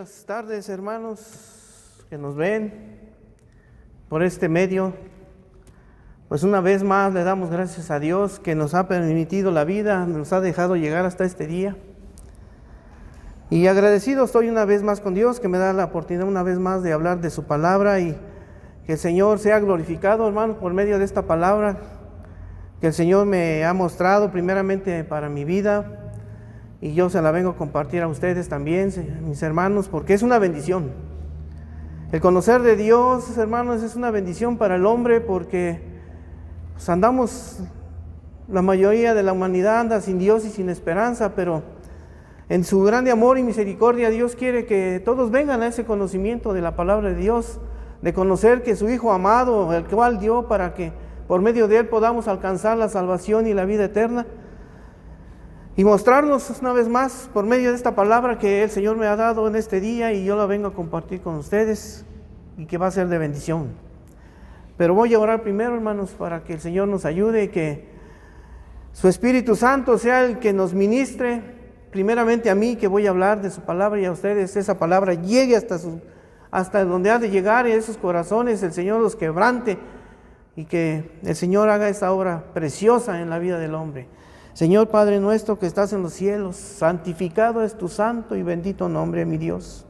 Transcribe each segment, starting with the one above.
Buenas tardes, hermanos que nos ven por este medio. Pues una vez más le damos gracias a Dios que nos ha permitido la vida, nos ha dejado llegar hasta este día. Y agradecido estoy una vez más con Dios que me da la oportunidad una vez más de hablar de su palabra y que el Señor sea glorificado, hermanos, por medio de esta palabra que el Señor me ha mostrado primeramente para mi vida. Y yo se la vengo a compartir a ustedes también, mis hermanos, porque es una bendición. El conocer de Dios, hermanos, es una bendición para el hombre porque pues, andamos, la mayoría de la humanidad anda sin Dios y sin esperanza, pero en su grande amor y misericordia Dios quiere que todos vengan a ese conocimiento de la palabra de Dios, de conocer que su Hijo amado, el cual dio para que por medio de Él podamos alcanzar la salvación y la vida eterna. Y mostrarnos una vez más por medio de esta palabra que el Señor me ha dado en este día y yo la vengo a compartir con ustedes y que va a ser de bendición. Pero voy a orar primero, hermanos, para que el Señor nos ayude y que su Espíritu Santo sea el que nos ministre, primeramente a mí que voy a hablar de su palabra y a ustedes esa palabra llegue hasta donde ha de llegar y esos corazones el Señor los quebrante y que el Señor haga esta obra preciosa en la vida del hombre. Señor Padre nuestro que estás en los cielos, santificado es tu santo y bendito nombre, mi Dios.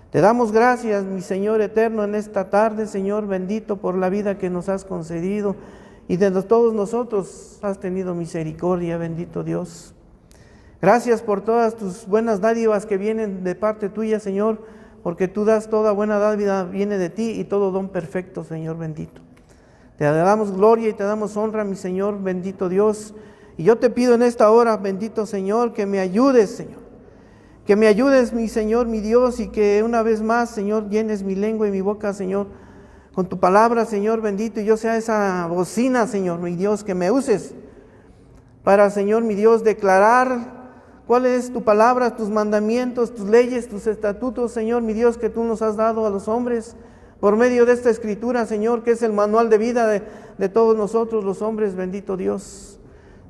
Te damos gracias, mi Señor eterno, en esta tarde, Señor bendito, por la vida que nos has concedido y de todos nosotros has tenido misericordia, bendito Dios. Gracias por todas tus buenas dádivas que vienen de parte tuya, Señor, porque tú das toda buena dádiva, viene de ti y todo don perfecto, Señor bendito. Te damos gloria y te damos honra, mi Señor bendito Dios. Y yo te pido en esta hora, bendito Señor, que me ayudes, Señor. Que me ayudes, mi Señor, mi Dios, y que una vez más, Señor, llenes mi lengua y mi boca, Señor, con tu palabra, Señor, bendito. Y yo sea esa bocina, Señor, mi Dios, que me uses para, Señor, mi Dios, declarar cuál es tu palabra, tus mandamientos, tus leyes, tus estatutos, Señor, mi Dios, que tú nos has dado a los hombres por medio de esta escritura, Señor, que es el manual de vida de todos nosotros los hombres, bendito Dios.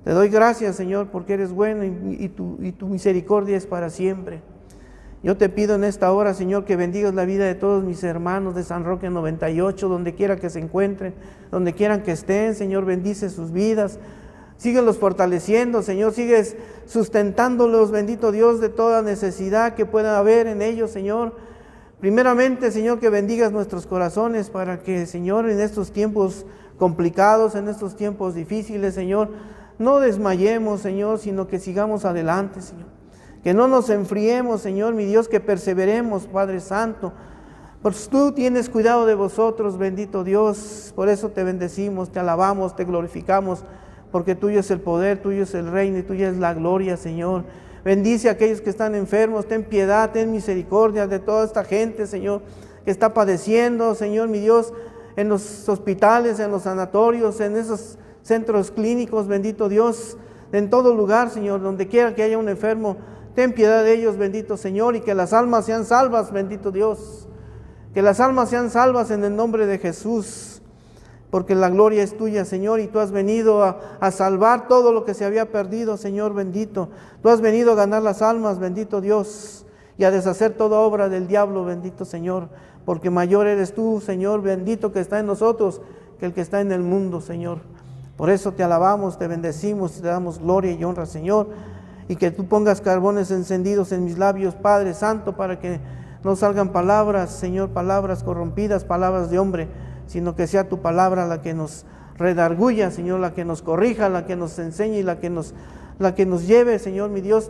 Te doy gracias, Señor, porque eres bueno y tu misericordia es para siempre. Yo te pido en esta hora, Señor, que bendigas la vida de todos mis hermanos de San Roque 98, donde quiera que se encuentren, donde quieran que estén, Señor, bendice sus vidas. Síguelos fortaleciendo, Señor, sigues sustentándolos, bendito Dios, de toda necesidad que pueda haber en ellos, Señor. Primeramente, Señor, que bendigas nuestros corazones para que, Señor, en estos tiempos complicados, en estos tiempos difíciles, Señor, no desmayemos, Señor, sino que sigamos adelante, Señor. Que no nos enfriemos, Señor, mi Dios, que perseveremos, Padre Santo. Pues tú tienes cuidado de vosotros, bendito Dios. Por eso te bendecimos, te alabamos, te glorificamos, porque tuyo es el poder, tuyo es el reino y tuya es la gloria, Señor. Bendice a aquellos que están enfermos, ten piedad, ten misericordia de toda esta gente, Señor, que está padeciendo, Señor, mi Dios, en los hospitales, en los sanatorios, en esos centros clínicos, bendito Dios, en todo lugar, Señor, donde quiera que haya un enfermo, ten piedad de ellos, bendito Señor, y que las almas sean salvas, bendito Dios, que las almas sean salvas en el nombre de Jesús, porque la gloria es tuya, Señor, y tú has venido a salvar todo lo que se había perdido, Señor bendito, tú has venido a ganar las almas, bendito Dios, y a deshacer toda obra del diablo, bendito Señor, porque mayor eres tú, Señor bendito, que está en nosotros, que el que está en el mundo, Señor. Por eso te alabamos, te bendecimos y te damos gloria y honra, Señor, y que tú pongas carbones encendidos en mis labios, Padre Santo, para que no salgan palabras, Señor, palabras corrompidas, palabras de hombre, sino que sea tu palabra la que nos redarguya, Señor, la que nos corrija, la que nos enseñe y la que nos lleve, Señor, mi Dios,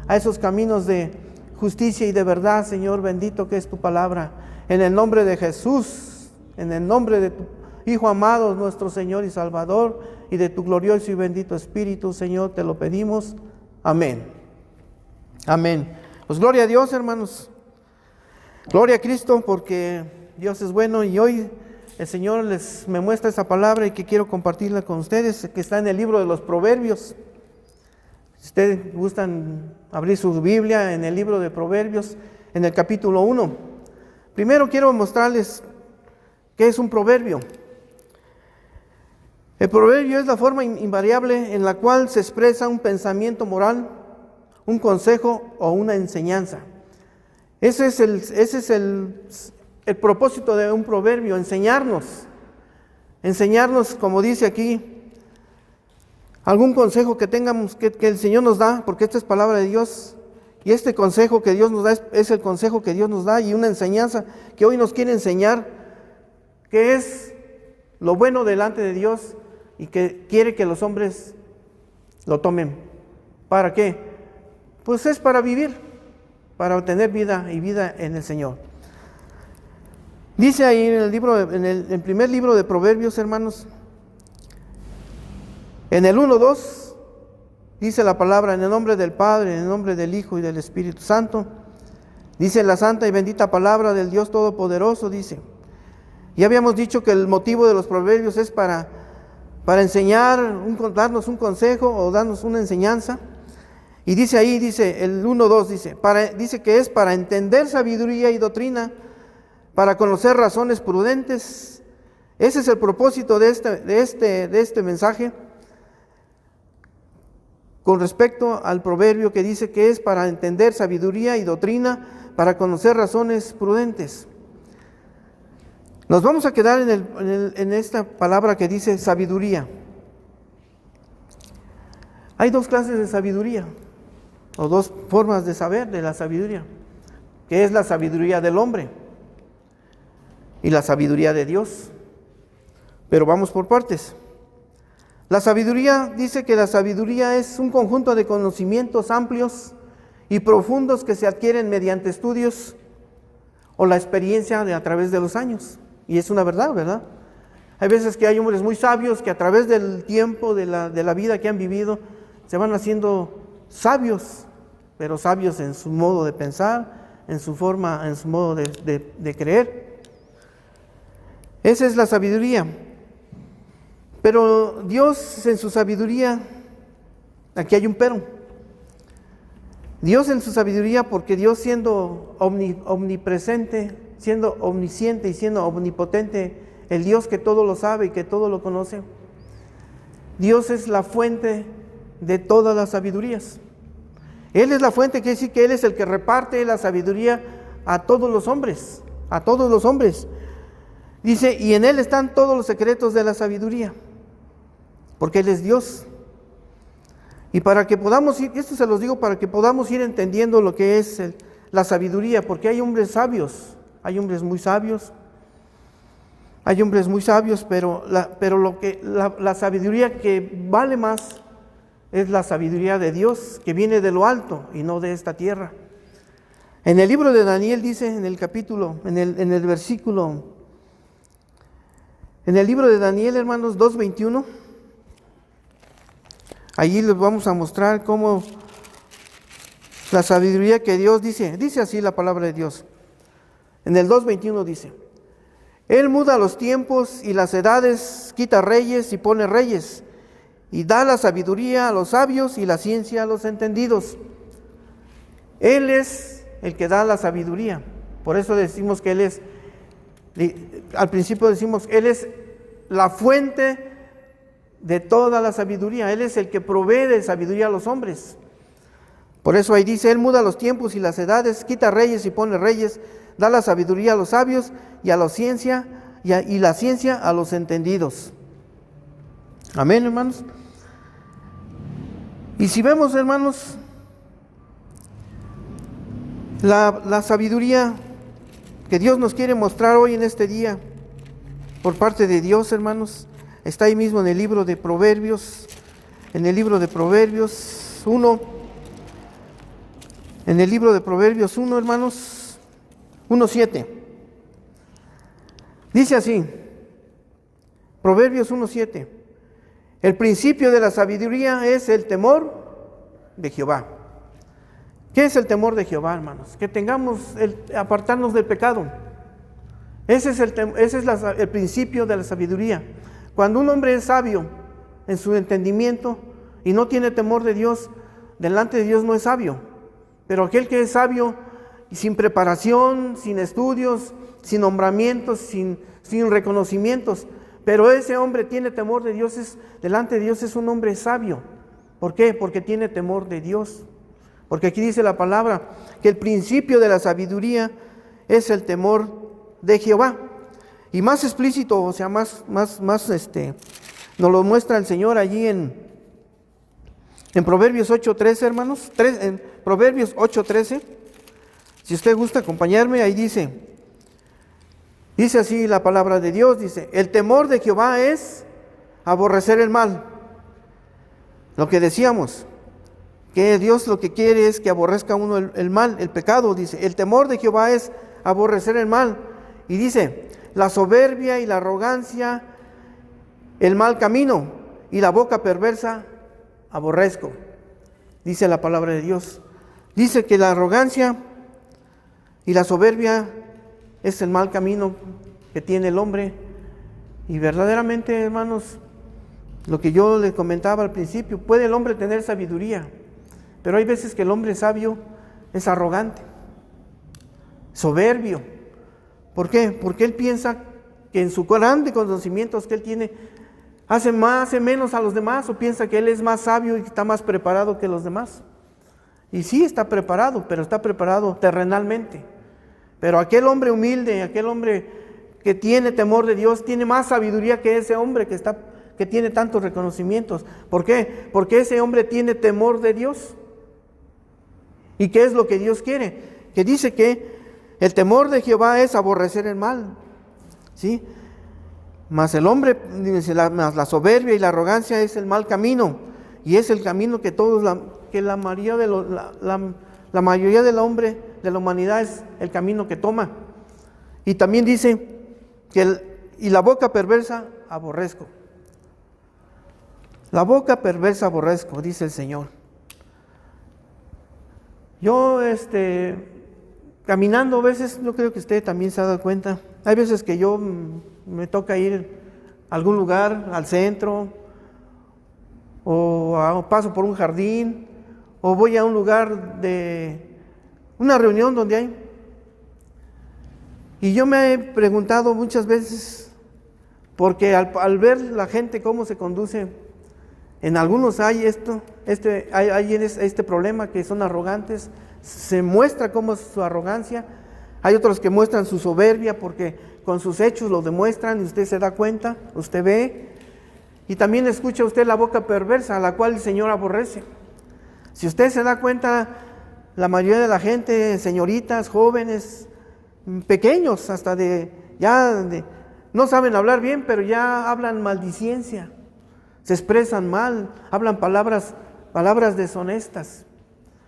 a esos caminos de justicia y de verdad, Señor, bendito que es tu palabra. En el nombre de Jesús, en el nombre de tu Hijo amado, nuestro Señor y Salvador, y de tu glorioso y bendito Espíritu, Señor, te lo pedimos. Amén. Amén. Pues gloria a Dios, hermanos. Gloria a Cristo, porque Dios es bueno, y hoy el Señor me muestra esa palabra y que quiero compartirla con ustedes, que está en el libro de los Proverbios. Si ustedes gustan abrir su Biblia en el libro de Proverbios, en el capítulo 1. Primero quiero mostrarles qué es un proverbio. El proverbio es la forma invariable en la cual se expresa un pensamiento moral, un consejo o una enseñanza. Ese es el propósito de un proverbio, enseñarnos, como dice aquí, algún consejo que tengamos, que el Señor nos da, porque esta es palabra de Dios, y este consejo que Dios nos da es el consejo que Dios nos da, y una enseñanza que hoy nos quiere enseñar, que es lo bueno delante de Dios, y que quiere que los hombres lo tomen. ¿Para qué? Pues es para vivir, para obtener vida y vida en el Señor. Dice ahí en el primer libro de Proverbios, hermanos, en el 1:2, dice la palabra: en el nombre del Padre, en el nombre del Hijo y del Espíritu Santo. Dice la santa y bendita palabra del Dios Todopoderoso, dice. Ya habíamos dicho que el motivo de los proverbios es para enseñar, darnos un consejo o darnos una enseñanza. Y dice ahí, dice el 1:2, dice que es para entender sabiduría y doctrina, para conocer razones prudentes. Ese es el propósito de este mensaje, con respecto al proverbio que dice que es para entender sabiduría y doctrina, para conocer razones prudentes. Nos vamos a quedar en esta palabra que dice sabiduría. Hay dos clases de sabiduría, o dos formas de saber de la sabiduría, que es la sabiduría del hombre y la sabiduría de Dios. Pero vamos por partes. La sabiduría, dice que la sabiduría es un conjunto de conocimientos amplios y profundos que se adquieren mediante estudios o la experiencia a través de los años. Y es una verdad, ¿verdad? Hay veces que hay hombres muy sabios que a través del tiempo, de la vida que han vivido, se van haciendo sabios, pero sabios en su modo de pensar, en su forma, en su modo de creer. Esa es la sabiduría. Pero Dios en su sabiduría, aquí hay un pero. Dios en su sabiduría, porque Dios siendo omnipresente, siendo omnisciente y siendo omnipotente, el Dios que todo lo sabe y que todo lo conoce, Dios es la fuente de todas las sabidurías. Él es la fuente, quiere decir que Él es el que reparte la sabiduría a todos los hombres, a todos los hombres. Dice, y en Él están todos los secretos de la sabiduría, porque Él es Dios. Y para que podamos ir, esto se los digo, para que podamos ir entendiendo lo que es la sabiduría, porque hay hombres sabios, hay hombres muy sabios, pero la sabiduría que vale más es la sabiduría de Dios, que viene de lo alto y no de esta tierra. En el libro de Daniel dice, en el libro de Daniel, hermanos, 2:21, allí les vamos a mostrar cómo la sabiduría que Dios dice así la palabra de Dios. En el 2:21 dice: Él muda los tiempos y las edades, quita reyes y pone reyes, y da la sabiduría a los sabios y la ciencia a los entendidos. Él es el que da la sabiduría. Por eso decimos que Él es, al principio decimos, Él es la fuente de toda la sabiduría. Él es el que provee de sabiduría a los hombres. Por eso ahí dice, Él muda los tiempos y las edades, quita reyes y pone reyes, da la sabiduría a los sabios y a la ciencia, y la ciencia a los entendidos. Amén, hermanos. Y si vemos, hermanos, la sabiduría que Dios nos quiere mostrar hoy en este día, por parte de Dios, hermanos, está ahí mismo en el libro de Proverbios, en el libro de Proverbios 1, hermanos, 1:7. Dice así, Proverbios 1:7: el principio de la sabiduría es el temor de Jehová. ¿Qué es el temor de Jehová, hermanos? Que tengamos apartarnos del pecado. Ese es el principio de la sabiduría. Cuando un hombre es sabio en su entendimiento y no tiene temor de Dios, delante de Dios no es sabio. Pero aquel que es sabio y sin preparación, sin estudios, sin nombramientos, sin reconocimientos, pero ese hombre tiene temor de Dios, delante de Dios es un hombre sabio. ¿Por qué? Porque tiene temor de Dios. Porque aquí dice la palabra que el principio de la sabiduría es el temor de Jehová. Y más explícito, o sea, más nos lo muestra el Señor allí en Proverbios 8:13, hermanos. En Proverbios 8:13. Si usted gusta acompañarme, ahí dice así la palabra de Dios, dice: el temor de Jehová es aborrecer el mal. Lo que decíamos, que Dios lo que quiere es que aborrezca uno el mal, el pecado. Dice, el temor de Jehová es aborrecer el mal. Y dice, la soberbia y la arrogancia, el mal camino, y la boca perversa aborrezco. Dice la palabra de Dios. Dice que la arrogancia y la soberbia es el mal camino que tiene el hombre. Y verdaderamente, hermanos, lo que yo les comentaba al principio, puede el hombre tener sabiduría, pero hay veces que el hombre sabio es arrogante, soberbio. ¿Por qué? Porque él piensa que en su grandes conocimientos que él tiene, hace menos a los demás, o piensa que él es más sabio y está más preparado que los demás. Y sí está preparado, pero está preparado terrenalmente. Pero aquel hombre humilde, aquel hombre que tiene temor de Dios, tiene más sabiduría que ese hombre que tiene tantos reconocimientos. ¿Por qué? Porque ese hombre tiene temor de Dios. ¿Y qué es lo que Dios quiere? Que dice que el temor de Jehová es aborrecer el mal, ¿sí? Mas el hombre, más la soberbia y la arrogancia es el mal camino, y es el camino que la mayoría del hombre, de la humanidad, es el camino que toma. Y también dice y la boca perversa aborrezco. La boca perversa aborrezco, dice el Señor. Yo, caminando a veces, yo creo que usted también se ha dado cuenta, hay veces que yo me toca ir a algún lugar, al centro, o paso por un jardín, o voy a un lugar de una reunión donde hay. Y yo me he preguntado muchas veces, porque al ver la gente cómo se conduce, en algunos hay este problema, que son arrogantes, se muestra cómo es su arrogancia. Hay otros que muestran su soberbia porque con sus hechos lo demuestran y usted se da cuenta, usted ve. Y también escucha usted la boca perversa, a la cual el Señor aborrece. Si usted se da cuenta, la mayoría de la gente, señoritas, jóvenes, pequeños, hasta no saben hablar bien, pero ya hablan maldicencia, se expresan mal, hablan palabras deshonestas.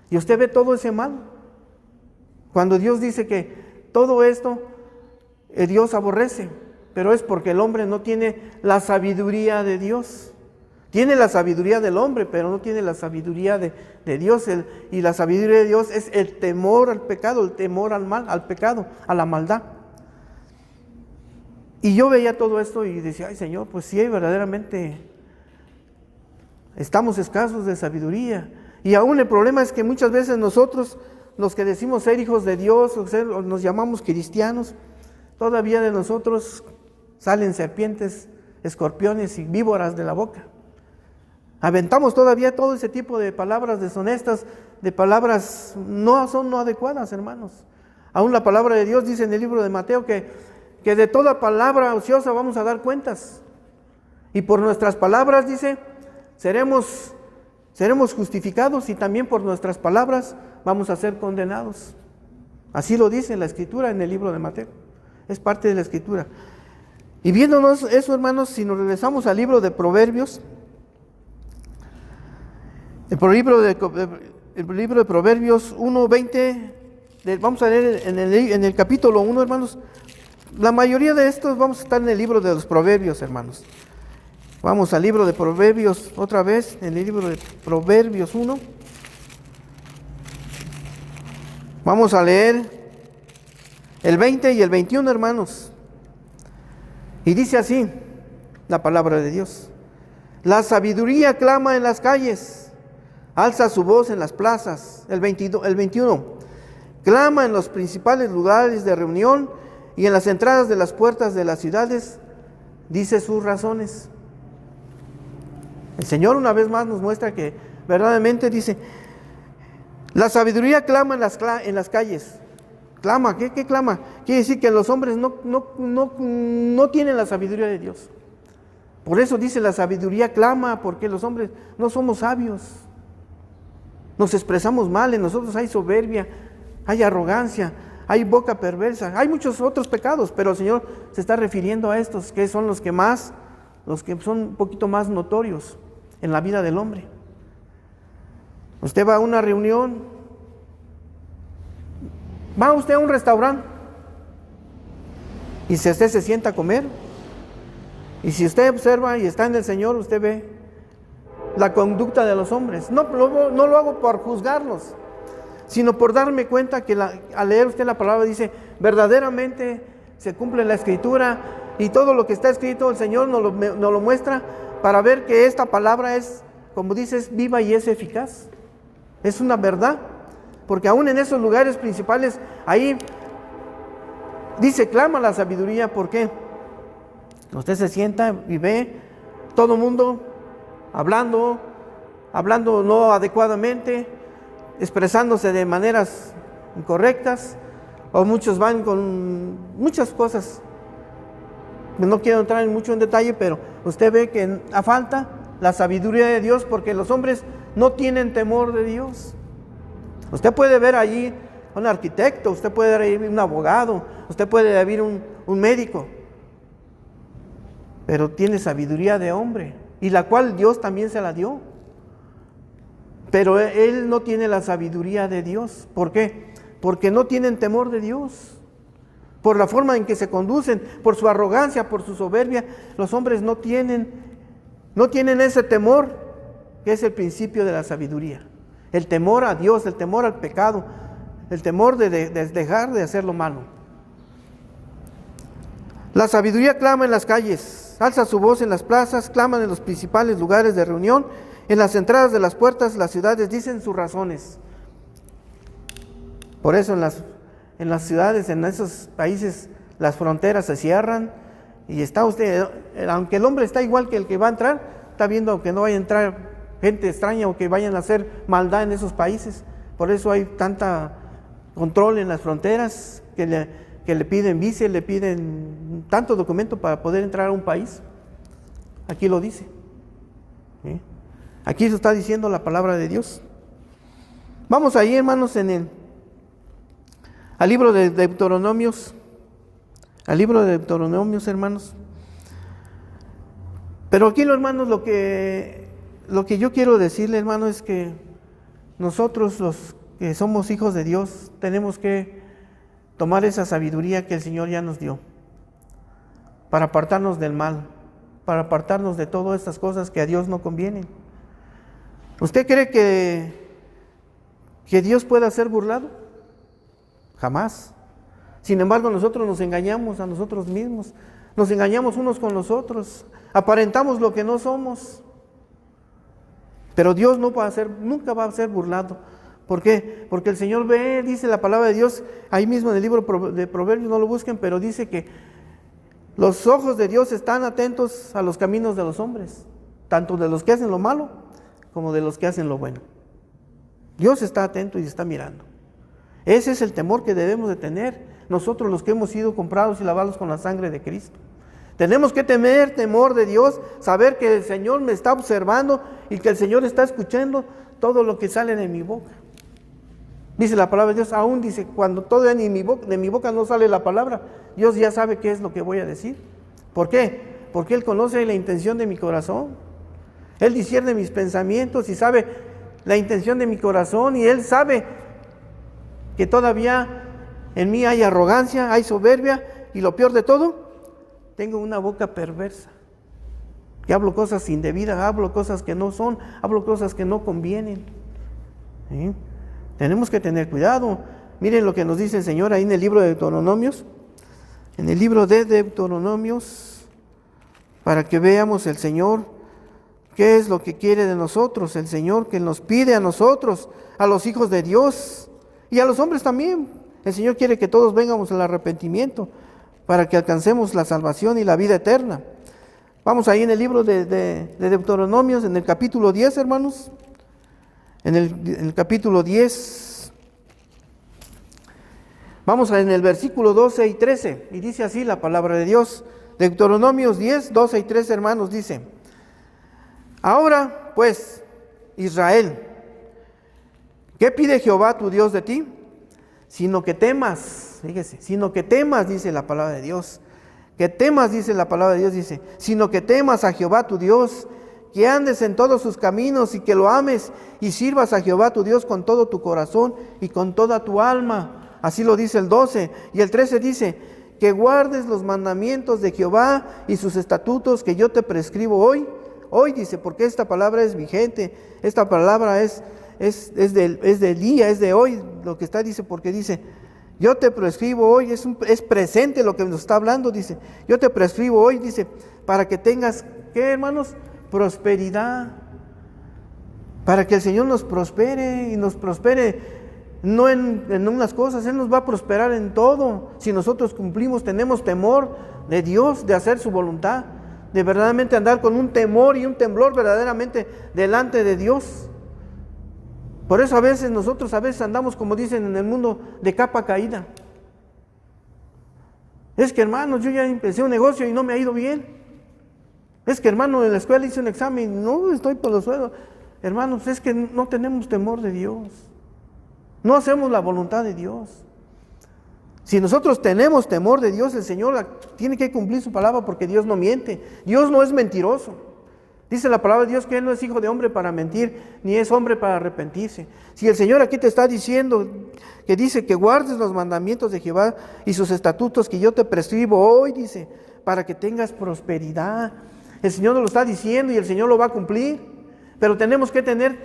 Y usted ve todo ese mal. Cuando Dios dice que todo esto, Dios aborrece, pero es porque el hombre no tiene la sabiduría de Dios. Tiene la sabiduría del hombre, pero no tiene la sabiduría de Dios. Y la sabiduría de Dios es el temor al pecado, el temor al mal, al pecado, a la maldad. Y yo veía todo esto y decía, ay Señor, pues sí, verdaderamente estamos escasos de sabiduría. Y aún el problema es que muchas veces nosotros, los que decimos ser hijos de Dios, o nos llamamos cristianos, todavía de nosotros salen serpientes, escorpiones y víboras de la boca. Aventamos todavía todo ese tipo de palabras deshonestas, de palabras no adecuadas, hermanos. Aún la palabra de Dios dice en el libro de Mateo que de toda palabra ociosa vamos a dar cuentas. Y por nuestras palabras, dice, seremos justificados, y también por nuestras palabras vamos a ser condenados. Así lo dice la Escritura en el libro de Mateo. Es parte de la Escritura. Y viéndonos eso, hermanos, si nos regresamos al libro de Proverbios, el libro de Proverbios 1:20, vamos a leer en el capítulo 1, hermanos. La mayoría de estos vamos a estar en el libro de los Proverbios, hermanos. Vamos al libro de Proverbios otra vez, en el libro de Proverbios 1. Vamos a leer el 20 y el 21, hermanos. Y dice así la palabra de Dios: la sabiduría clama en las calles, alza su voz en las plazas. El 21, clama en los principales lugares de reunión y en las entradas de las puertas de las ciudades, dice sus razones. El Señor una vez más nos muestra que verdaderamente dice, La sabiduría clama en las calles. Clama, ¿qué clama? Quiere decir que los hombres no tienen la sabiduría de Dios. Por eso dice la sabiduría clama, porque los hombres no somos sabios. Nos expresamos mal, en nosotros hay soberbia, hay arrogancia, hay boca perversa, hay muchos otros pecados, pero el Señor se está refiriendo a estos, que son los que son un poquito más notorios en la vida del hombre. Usted va a una reunión, va usted a un restaurante, y si usted se sienta a comer, y si usted observa y está en el Señor, usted ve la conducta de los hombres. No lo hago por juzgarlos, sino por darme cuenta que al leer usted la palabra dice, verdaderamente se cumple la Escritura, y todo lo que está escrito el Señor nos lo muestra para ver que esta palabra es, como dices, viva y es eficaz. Es una verdad, porque aún en esos lugares principales, ahí dice, clama la sabiduría. ¿Por qué? Usted se sienta y ve todo el mundo hablando no adecuadamente, expresándose de maneras incorrectas, o muchos van con muchas cosas. No quiero entrar mucho en detalle, pero usted ve que falta la sabiduría de Dios, porque los hombres no tienen temor de Dios. Usted puede ver allí un arquitecto, usted puede ver ahí un abogado, usted puede ver un médico, pero tiene sabiduría de hombre, y la cual Dios también se la dio. Pero él no tiene la sabiduría de Dios. ¿Por qué? Porque no tienen temor de Dios. Por la forma en que se conducen, por su arrogancia, por su soberbia, los hombres no tienen ese temor, que es el principio de la sabiduría. El temor a Dios, el temor al pecado, el temor de dejar de hacer lo malo. La sabiduría clama en las calles, alza su voz en las plazas, claman en los principales lugares de reunión, en las entradas de las puertas, las ciudades dicen sus razones. Por eso en las ciudades, en esos países, las fronteras se cierran, y está usted, aunque el hombre está igual que el que va a entrar, está viendo que no vaya a entrar gente extraña o que vayan a hacer maldad en esos países. Por eso hay tanta control en las fronteras, que le piden visa, le piden tanto documento para poder entrar a un país. Aquí lo dice. ¿Sí? Aquí se está diciendo la palabra de Dios. Vamos ahí, hermanos, al libro de Deuteronomios. Al libro de Deuteronomios, hermanos. Pero aquí, hermanos, lo que yo quiero decirle, hermano, es que nosotros, los que somos hijos de Dios, tenemos que tomar esa sabiduría que el Señor ya nos dio, para apartarnos del mal, para apartarnos de todas estas cosas que a Dios no convienen. ¿Usted cree que Dios pueda ser burlado? Jamás. Sin embargo, nosotros nos engañamos a nosotros mismos, nos engañamos unos con los otros, aparentamos lo que no somos. Pero Dios nunca va a ser burlado. ¿Por qué? Porque el Señor ve, dice la palabra de Dios, ahí mismo en el libro de Proverbios, no lo busquen, pero dice que los ojos de Dios están atentos a los caminos de los hombres, tanto de los que hacen lo malo, como de los que hacen lo bueno. Dios está atento y está mirando. Ese es el temor que debemos de tener nosotros, los que hemos sido comprados y lavados con la sangre de Cristo. Tenemos que tener temor de Dios, saber que el Señor me está observando y que el Señor está escuchando todo lo que sale de mi boca. Dice la palabra de Dios, aún dice, cuando todavía de mi boca no sale la palabra, Dios ya sabe qué es lo que voy a decir. ¿Por qué? Porque Él conoce la intención de mi corazón. Él discierne mis pensamientos y sabe la intención de mi corazón, y Él sabe que todavía en mí hay arrogancia, hay soberbia, y lo peor de todo, tengo una boca perversa, que hablo cosas indebidas, hablo cosas que no son, hablo cosas que no convienen. ¿Sí? Tenemos que tener cuidado. Miren lo que nos dice el Señor ahí en el libro de Deuteronomios, para que veamos el Señor qué es lo que quiere de nosotros, el Señor que nos pide a nosotros, a los hijos de Dios y a los hombres también. El Señor quiere que todos vengamos al arrepentimiento para que alcancemos la salvación y la vida eterna. Vamos ahí en el libro de Deuteronomios, en el capítulo 10, hermanos. en el capítulo 10, vamos en el versículo 12 y 13, y dice así la palabra de Dios. Deuteronomios 10, 12 y 13, hermanos, dice: ahora pues, Israel, ¿qué pide Jehová tu Dios de ti? Sino que temas, fíjese, sino que temas, dice la palabra de Dios. Que temas, dice la palabra de Dios, dice, sino que temas a Jehová tu Dios, que andes en todos sus caminos y que lo ames y sirvas a Jehová tu Dios con todo tu corazón y con toda tu alma. Así lo dice el 12. Y el 13 dice: que guardes los mandamientos de Jehová y sus estatutos que yo te prescribo hoy. Hoy dice, porque esta palabra es vigente, esta palabra es del día, es de hoy, lo que está, dice, porque dice, yo te prescribo hoy, es presente lo que nos está hablando, dice, yo te prescribo hoy, dice, para que tengas, ¿qué, hermanos? Prosperidad, para que el Señor nos prospere, y nos prospere no en unas cosas, Él nos va a prosperar en todo, si nosotros cumplimos, tenemos temor de Dios, de hacer su voluntad, de verdaderamente andar con un temor y un temblor verdaderamente delante de Dios. Por eso nosotros a veces andamos, como dicen en el mundo, de capa caída. Es que, hermanos, yo ya empecé un negocio y no me ha ido bien. Es que, hermano, en la escuela hice un examen y no estoy por los suelos. Hermanos, es que no tenemos temor de Dios. No hacemos la voluntad de Dios. Si nosotros tenemos temor de Dios, el Señor tiene que cumplir su palabra, porque Dios no miente. Dios no es mentiroso. Dice la palabra de Dios que Él no es hijo de hombre para mentir, ni es hombre para arrepentirse. Si el Señor aquí te está diciendo, que dice que guardes los mandamientos de Jehová y sus estatutos que yo te prescribo hoy, dice, para que tengas prosperidad. El Señor nos lo está diciendo y el Señor lo va a cumplir. Pero tenemos que tener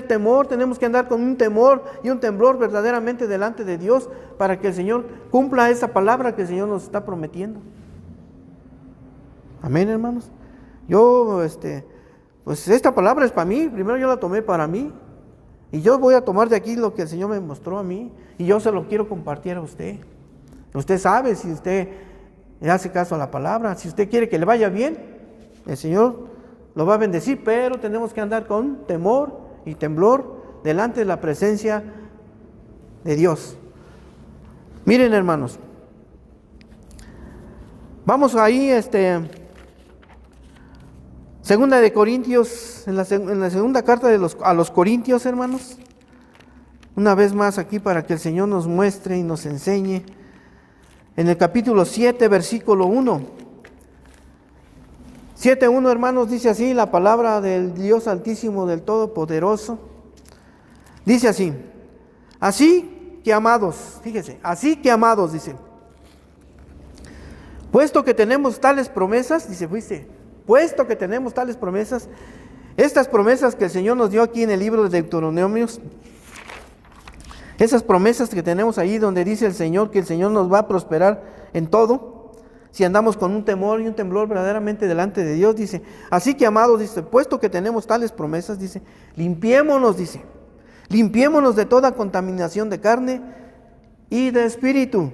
temor, tenemos que andar con un temor y un temblor verdaderamente delante de Dios, para que el Señor cumpla esa palabra que el Señor nos está prometiendo. Amén, hermanos. Yo, pues esta palabra es para mí, primero yo la tomé para mí, y yo voy a tomar de aquí lo que el Señor me mostró a mí, y yo se lo quiero compartir a usted. Usted sabe si usted le hace caso a la palabra, si usted quiere que le vaya bien, el Señor lo va a bendecir, pero tenemos que andar con temor y temblor delante de la presencia de Dios. Miren, hermanos, vamos ahí, Segunda de Corintios, en la segunda carta a los Corintios, hermanos. Una vez más aquí para que el Señor nos muestre y nos enseñe. En el capítulo 7, versículo 1. 7:1, hermanos, dice así la palabra del Dios Altísimo, del Todopoderoso. Dice así: así que amados, fíjese, así que amados, dice, puesto que tenemos tales promesas, dice, puesto que tenemos tales promesas, estas promesas que el Señor nos dio aquí en el libro de Deuteronomios, esas promesas que tenemos ahí donde dice el Señor que el Señor nos va a prosperar en todo, si andamos con un temor y un temblor verdaderamente delante de Dios, dice, así que amados, dice, puesto que tenemos tales promesas, dice, limpiémonos de toda contaminación de carne y de espíritu.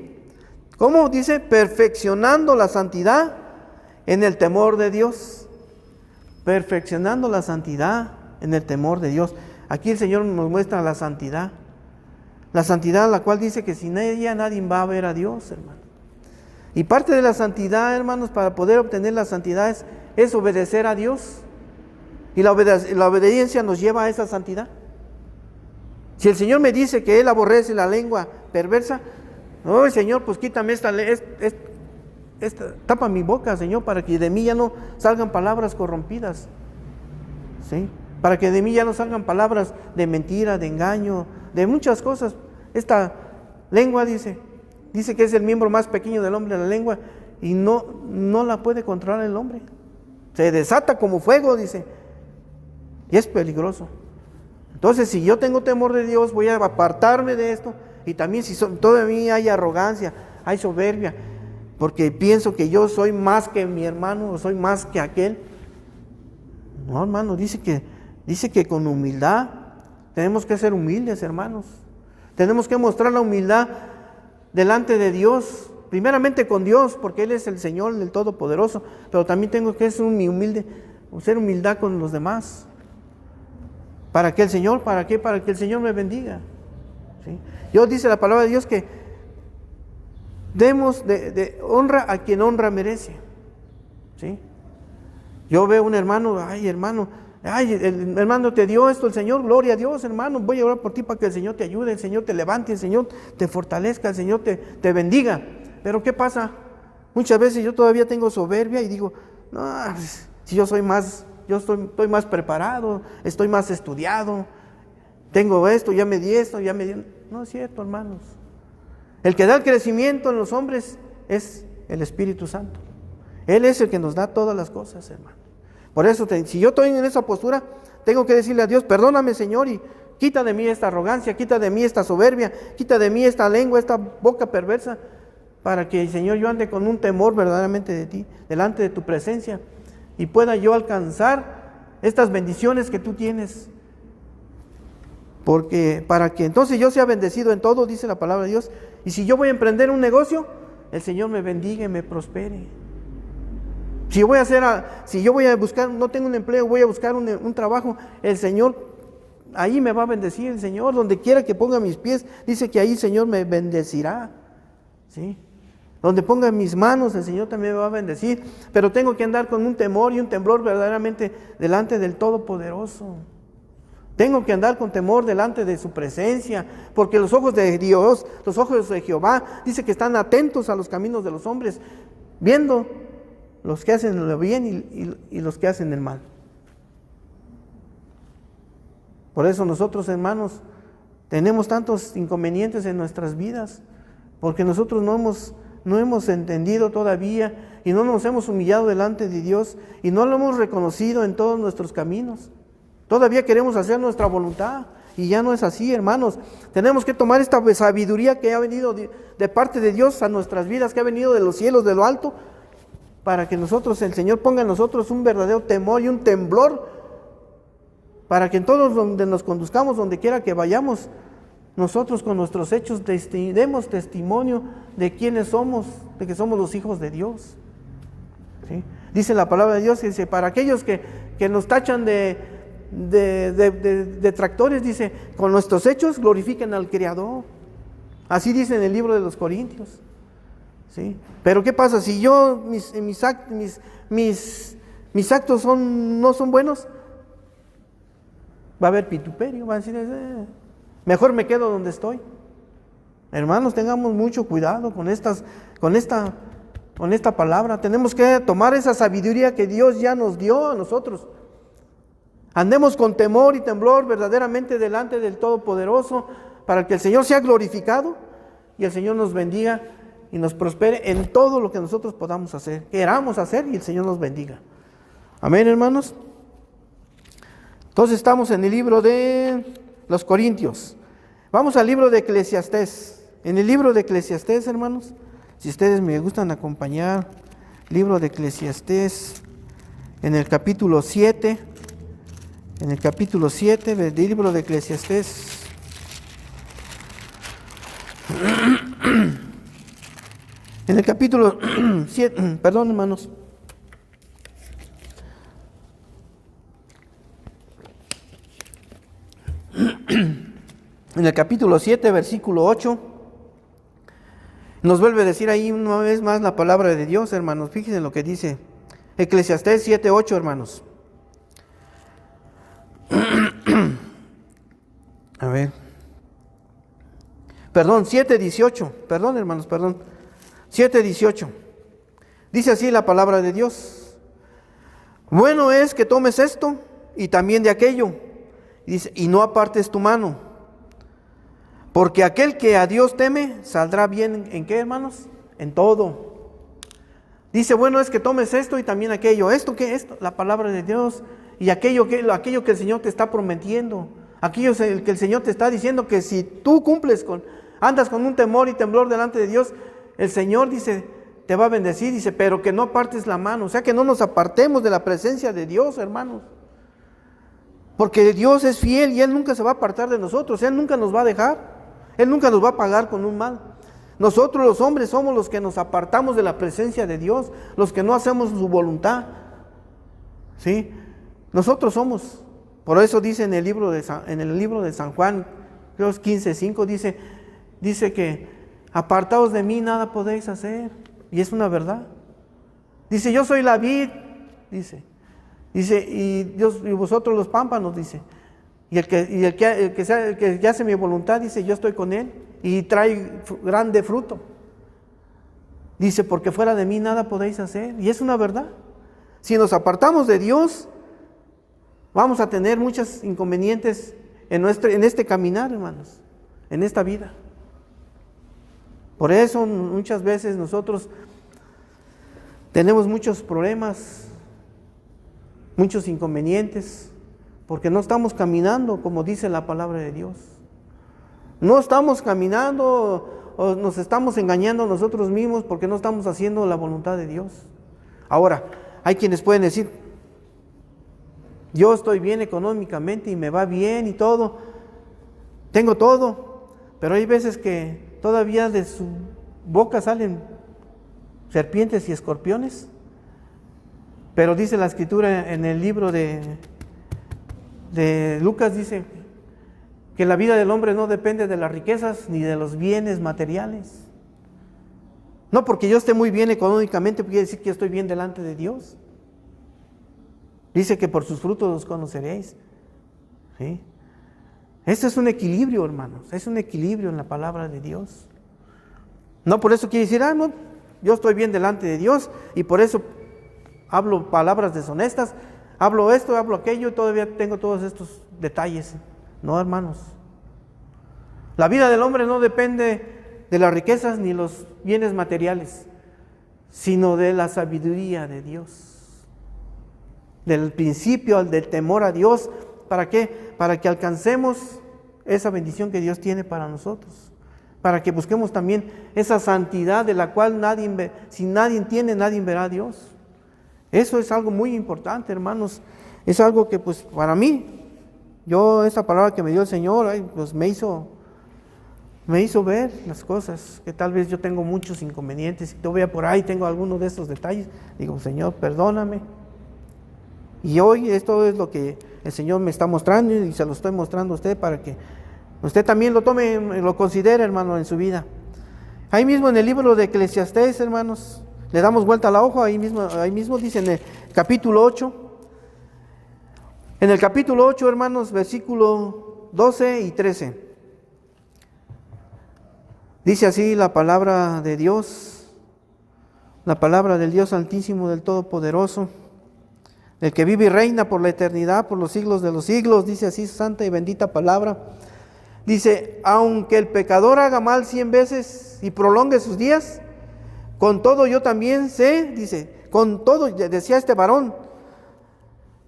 ¿Cómo? Dice, perfeccionando la santidad en el temor de Dios, perfeccionando la santidad en el temor de Dios. Aquí el Señor nos muestra la santidad la cual dice que sin ella nadie va a ver a Dios, hermano. Y parte de la santidad, hermanos, para poder obtener la santidad es obedecer a Dios, y la obediencia nos lleva a esa santidad. Si el Señor me dice que Él aborrece la lengua perversa, no, Señor, pues quítame tapa mi boca, Señor, para que de mí ya no salgan palabras corrompidas, ¿sí? Para que de mí ya no salgan palabras de mentira, de engaño, de muchas cosas. Esta lengua dice que es el miembro más pequeño del hombre, la lengua, y no la puede controlar el hombre. Se desata como fuego, dice, y es peligroso. Entonces, si yo tengo temor de Dios, voy a apartarme de esto. Y también si todavía hay arrogancia, hay soberbia, porque pienso que yo soy más que mi hermano, o soy más que aquel. No, hermano, dice que con humildad tenemos que ser humildes, hermanos. Tenemos que mostrar la humildad delante de Dios, primeramente con Dios, porque Él es el Señor, el Todopoderoso, pero también tengo que ser humildad con los demás. Para que el Señor, ¿para qué? Para que el Señor me bendiga. ¿Sí? Dios dice la palabra de Dios que demos de honra a quien honra merece. ¿Sí? Yo veo un hermano, ay hermano, ay el hermano te dio esto el Señor, gloria a Dios hermano, voy a orar por ti para que el Señor te ayude, el Señor te levante, el Señor te fortalezca, el Señor te bendiga. Pero ¿qué pasa? Muchas veces yo todavía tengo soberbia y digo, no, si yo soy más, estoy más preparado, estoy más estudiado, tengo esto, ya me di esto, ya me di... No es cierto, hermanos. El que da el crecimiento en los hombres es el Espíritu Santo. Él es el que nos da todas las cosas, hermano. Por eso, si yo estoy en esa postura, tengo que decirle a Dios, perdóname, Señor, y quita de mí esta arrogancia, quita de mí esta soberbia, quita de mí esta lengua, esta boca perversa, para que, Señor, yo ande con un temor verdaderamente de ti, delante de tu presencia, y pueda yo alcanzar estas bendiciones que tú tienes. Porque para que entonces yo sea bendecido en todo, dice la palabra de Dios. Y si yo voy a emprender un negocio, el Señor me bendiga y me prospere. Si yo voy a buscar, no tengo un empleo, voy a buscar un trabajo, el Señor ahí me va a bendecir. El Señor, donde quiera que ponga mis pies, dice que ahí el Señor me bendecirá. ¿Sí? Donde ponga mis manos, el Señor también me va a bendecir. Pero tengo que andar con un temor y un temblor verdaderamente delante del Todopoderoso. Tengo que andar con temor delante de su presencia, porque los ojos de Dios, los ojos de Jehová, dice que están atentos a los caminos de los hombres, viendo los que hacen lo bien y los que hacen el mal. Por eso nosotros, hermanos, tenemos tantos inconvenientes en nuestras vidas, porque nosotros no hemos entendido todavía y no nos hemos humillado delante de Dios y no lo hemos reconocido en todos nuestros caminos. Todavía queremos hacer nuestra voluntad y ya no es así, hermanos. Tenemos que tomar esta sabiduría que ha venido de parte de Dios a nuestras vidas, que ha venido de los cielos, de lo alto, para que nosotros, el Señor ponga en nosotros un verdadero temor y un temblor, para que en todos donde nos conduzcamos, donde quiera que vayamos, nosotros con nuestros hechos demos testimonio de quiénes somos, de que somos los hijos de Dios. ¿Sí? Dice la palabra de Dios, dice, para aquellos que nos tachan de detractores, dice, con nuestros hechos glorifiquen al Creador. Así dice en el libro de los Corintios. ¿Sí? Pero ¿qué pasa? Si yo, mis actos no son buenos, va a haber vituperio, va a decir, mejor me quedo donde estoy. Hermanos, tengamos mucho cuidado con esta palabra. Tenemos que tomar esa sabiduría que Dios ya nos dio a nosotros. Andemos con temor y temblor verdaderamente delante del Todopoderoso, para que el Señor sea glorificado y el Señor nos bendiga y nos prospere en todo lo que nosotros podamos hacer, queramos hacer, y el Señor nos bendiga. Amén, hermanos. Entonces estamos en el libro de los Corintios. Vamos al libro de Eclesiastés. En el libro de Eclesiastés, hermanos, si ustedes me gustan acompañar, libro de Eclesiastés, en el capítulo 7, del libro de Eclesiastés. En el capítulo 7, perdón, hermanos. En el capítulo 7, versículo 8, nos vuelve a decir ahí una vez más la palabra de Dios, hermanos. Fíjense en lo que dice Eclesiastés 7, 8, hermanos. A ver. Perdón, 7, 18. Perdón, hermanos, perdón. 7, 18. Dice así la palabra de Dios. Bueno es que tomes esto y también de aquello. Dice, y no apartes tu mano. Porque aquel que a Dios teme saldrá bien. ¿En qué, hermanos? En todo. Dice, bueno es que tomes esto y también aquello. ¿Esto qué? Esto, la palabra de Dios. Y aquello que el Señor te está prometiendo. Aquello que el Señor te está diciendo que si tú andas con un temor y temblor delante de Dios, el Señor dice, te va a bendecir, dice, pero que no apartes la mano. O sea, que no nos apartemos de la presencia de Dios, hermanos. Porque Dios es fiel y Él nunca se va a apartar de nosotros. Él nunca nos va a dejar. Él nunca nos va a pagar con un mal. Nosotros los hombres somos los que nos apartamos de la presencia de Dios, los que no hacemos su voluntad. ¿Sí? Nosotros somos. Por eso dice en el libro de San Juan, creo es 15:5, dice que apartaos de mí, nada podéis hacer. Y es una verdad. Dice, yo soy la vid, dice, y vosotros los pámpanos, dice. Y el que hace mi voluntad, dice, yo estoy con él y trae grande fruto. Dice, porque fuera de mí nada podéis hacer. Y es una verdad. Si nos apartamos de Dios, vamos a tener muchos inconvenientes en este caminar, hermanos, en esta vida. Por eso muchas veces nosotros tenemos muchos problemas, muchos inconvenientes, porque no estamos caminando como dice la palabra de Dios. No estamos caminando o nos estamos engañando a nosotros mismos porque no estamos haciendo la voluntad de Dios. Ahora, hay quienes pueden decir, yo estoy bien económicamente y me va bien y todo, tengo todo, pero hay veces que todavía de su boca salen serpientes y escorpiones. Pero dice la Escritura en el libro de Lucas, dice que la vida del hombre no depende de las riquezas ni de los bienes materiales. No porque yo esté muy bien económicamente quiere decir que yo estoy bien delante de Dios. Dice que por sus frutos los conoceréis. ¿Sí? Este es un equilibrio, hermanos. Es un equilibrio en la palabra de Dios. No por eso quiere decir, no, yo estoy bien delante de Dios y por eso hablo palabras deshonestas, hablo esto, hablo aquello y todavía tengo todos estos detalles. No, hermanos. La vida del hombre no depende de las riquezas ni los bienes materiales, sino de la sabiduría de Dios. Del principio, del temor a Dios. ¿Para qué? Para que alcancemos esa bendición que Dios tiene para nosotros. Para que busquemos también esa santidad de la cual si nadie tiene, nadie verá a Dios. Eso es algo muy importante, hermanos. Es algo que pues para mí, esa palabra que me dio el Señor, pues me hizo ver las cosas, que tal vez yo tengo muchos inconvenientes, y yo vea por ahí, tengo alguno de esos detalles, digo, Señor, perdóname. Y hoy esto es lo que el Señor me está mostrando y se lo estoy mostrando a usted para que usted también lo tome, lo considere, hermano, en su vida. Ahí mismo en el libro de Eclesiastés, hermanos, le damos vuelta a la hoja, ahí mismo dice en el capítulo 8. En el capítulo 8, hermanos, versículo 12 y 13. Dice así la palabra de Dios, la palabra del Dios Altísimo, del Todopoderoso, del que vive y reina por la eternidad, por los siglos de los siglos. Dice así su santa y bendita palabra. Dice, aunque el pecador haga mal 100 veces y prolongue sus días, con todo yo también sé, dice, con todo, decía este varón,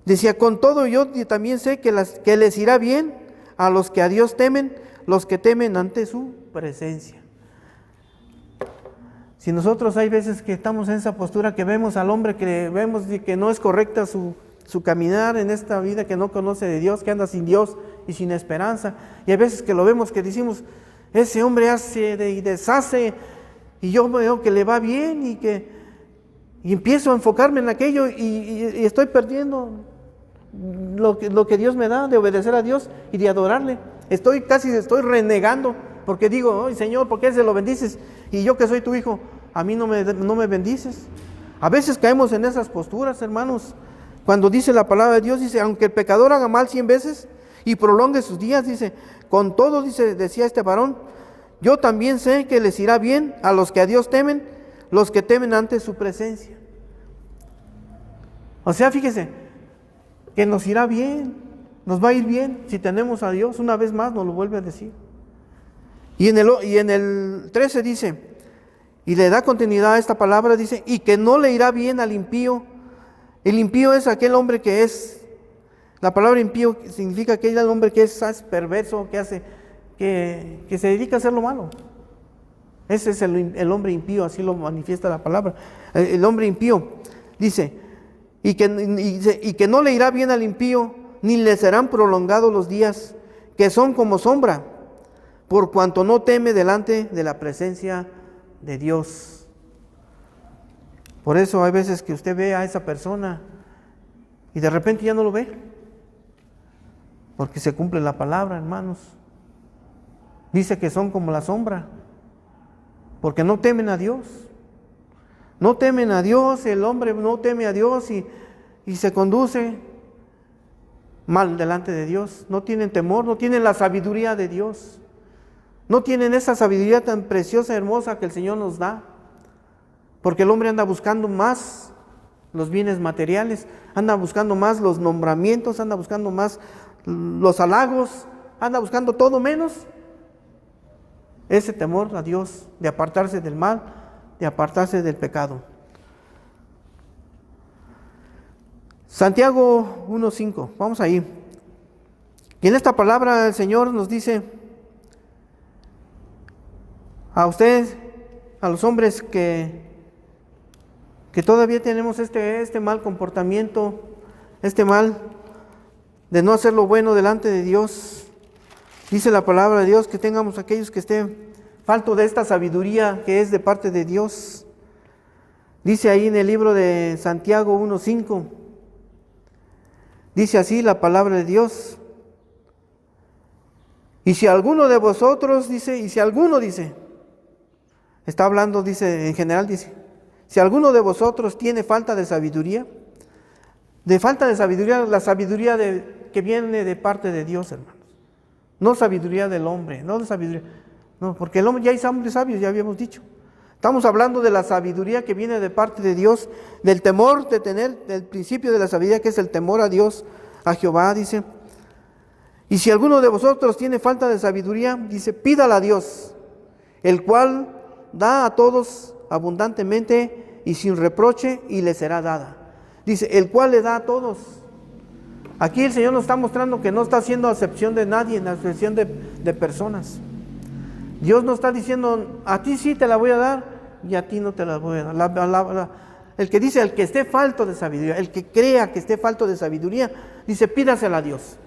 decía, con todo yo también sé que les irá bien a los que a Dios temen, los que temen ante su presencia. Si nosotros hay veces que estamos en esa postura que vemos al hombre, que vemos que no es correcta su caminar en esta vida, que no conoce de Dios, que anda sin Dios y sin esperanza, y hay veces que lo vemos que decimos, ese hombre hace y deshace, y yo veo que le va bien y empiezo a enfocarme en aquello y estoy perdiendo lo que Dios me da, de obedecer a Dios y de adorarle. Estoy renegando, porque digo, oh, Señor, ¿por qué se lo bendices? Y yo que soy tu hijo, a mí no me bendices. A veces caemos en esas posturas, hermanos. Cuando dice la palabra de Dios, dice, aunque el pecador haga mal 100 veces y prolongue sus días, dice, con todo, decía este varón, yo también sé que les irá bien a los que a Dios temen, los que temen ante su presencia. O sea, fíjese, que nos irá bien, nos va a ir bien si tenemos a Dios. Una vez más nos lo vuelve a decir. Y en el 13 dice, y le da continuidad a esta palabra, dice, y que no le irá bien al impío. El impío es aquel hombre que es, la palabra impío significa aquel hombre que es perverso, que se dedica a hacer lo malo. Ese es el hombre impío, así lo manifiesta la palabra. El hombre impío dice, y que no le irá bien al impío, ni le serán prolongados los días, que son como sombra, por cuanto no teme delante de la presencia de Dios. Por eso hay veces que usted ve a esa persona y de repente ya no lo ve. porque se cumple la palabra, hermanos. Dice que son como la sombra, porque no temen a Dios. No temen a Dios, el hombre no teme a Dios y se conduce mal delante de Dios. No tienen temor, no tienen la sabiduría de Dios. No tienen esa sabiduría tan preciosa, hermosa que el Señor nos da. Porque el hombre anda buscando más los bienes materiales, anda buscando más los nombramientos, anda buscando más los halagos, anda buscando todo menos ese temor a Dios, de apartarse del mal, de apartarse del pecado. Santiago 1:5, vamos ahí. Y en esta palabra el Señor nos dice a ustedes, a los hombres que todavía tenemos este mal comportamiento, este mal de no hacer lo bueno delante de Dios. Dice la palabra de Dios que tengamos aquellos que estén falto de esta sabiduría que es de parte de Dios. Dice ahí en el libro de Santiago 1:5, dice así la palabra de Dios. Y si alguno de vosotros, dice, está hablando, dice, en general, dice, si alguno de vosotros tiene falta de sabiduría, la sabiduría que viene de parte de Dios, hermanos. No sabiduría del hombre, no, porque el hombre ya hay hombres sabios, ya habíamos dicho. Estamos hablando de la sabiduría que viene de parte de Dios, del temor de tener, del principio de la sabiduría que es el temor a Dios, a Jehová, dice. Y si alguno de vosotros tiene falta de sabiduría, dice, pídala a Dios, el cual da a todos abundantemente y sin reproche, y le será dada. Dice, el cual le da a todos. Aquí el Señor nos está mostrando que no está haciendo acepción de nadie, en acepción de personas. Dios no está diciendo, a ti sí te la voy a dar y a ti no te la voy a dar. El que dice, el que esté falto de sabiduría, el que crea que esté falto de sabiduría, dice, pídasela a Dios.